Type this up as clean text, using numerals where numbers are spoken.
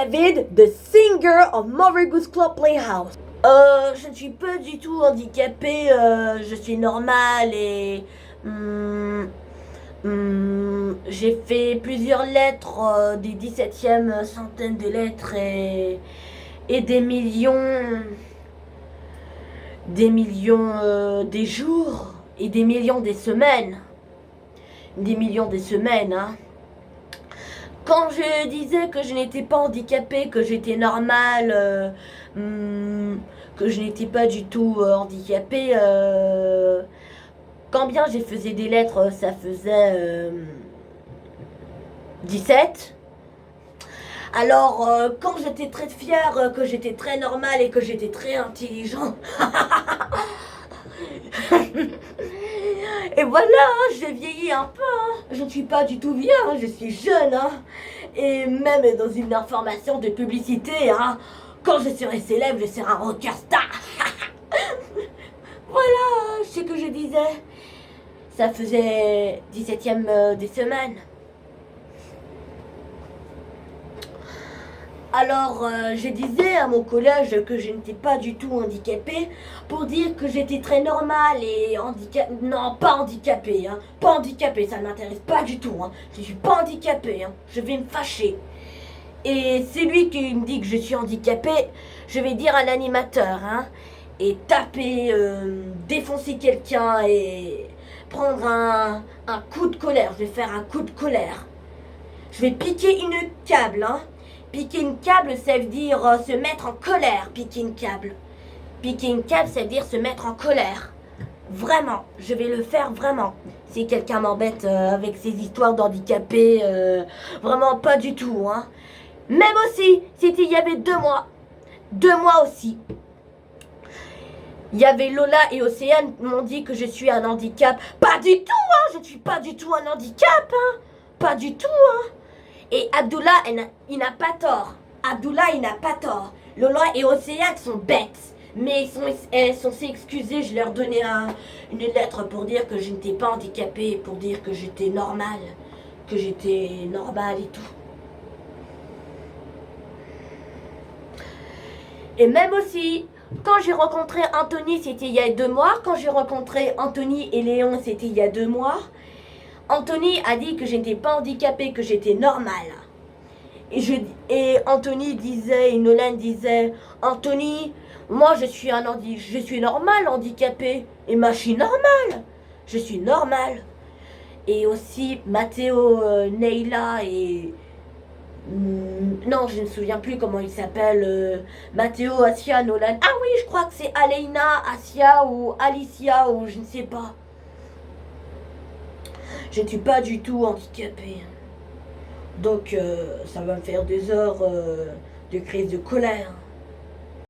David, the singer of Mother Goose Club Playhouse. Je ne suis pas du tout handicapée, je suis normale et j'ai fait plusieurs lettres, des 17e centaines de lettres et des millions des jours et des millions des semaines. Des millions des semaines, hein. Quand je disais que je n'étais pas handicapée, que j'étais normale, que je n'étais pas du tout handicapée, quand bien j'ai faisais des lettres, ça faisait 17. Alors, quand j'étais très fière, que j'étais très normale et que j'étais très intelligente, et voilà, hein, j'ai vieilli un peu, hein. Je ne suis pas du tout vieille, hein, je suis jeune, hein. Et même dans une information de publicité, hein, quand je serai célèbre, je serai un rockstar. Voilà ce que je disais. Ça faisait 17e des semaines. Alors, je disais à mon collège que je n'étais pas du tout handicapée pour dire que j'étais très normale et handicapée. Non, pas handicapée, hein. Pas handicapée, ça ne m'intéresse pas du tout, hein. Je suis pas handicapée, hein. Je vais me fâcher. Et c'est lui qui me dit que je suis handicapée, je vais dire à l'animateur, hein. Et taper, défoncer quelqu'un et prendre un coup de colère. Je vais faire un coup de colère. Je vais piquer une câble, hein. Piquer une câble, ça veut dire se mettre en colère. Piquer une câble. Piquer une câble, ça veut dire se mettre en colère. Vraiment, je vais le faire vraiment. Si quelqu'un m'embête avec ces histoires d'handicapés, vraiment pas du tout, hein. Même aussi, c'était il y avait 2 mois. 2 mois aussi. Il y avait Lola et Océane qui m'ont dit que je suis un handicap. Pas du tout, hein. Je ne suis pas du tout un handicap, hein. Pas du tout, hein. Et Abdullah, il n'a pas tort. Abdullah, il n'a pas tort. Lola et Océane sont bêtes. Mais elles sont excusées. Je leur donnais une lettre pour dire que je n'étais pas handicapée, pour dire que j'étais normale. Que j'étais normale et tout. Et même aussi, quand j'ai rencontré Anthony, c'était il y a 2 mois. Quand j'ai rencontré Anthony et Léon, c'était il y a 2 mois. Anthony a dit que je n'étais pas handicapée, que j'étais normale. Et Anthony disait, et Nolan disait, Anthony, moi je suis normal handicapée. Et moi je suis normale. Je suis normale. Et aussi Mathéo, Neila et... non, je ne me souviens plus comment il s'appelle. Mathéo, Asia, Nolan. Ah oui, je crois que c'est Aleina, Asia ou Alicia ou je ne sais pas. Je ne suis pas du tout handicapée. Donc ça va me faire des heures de crise de colère.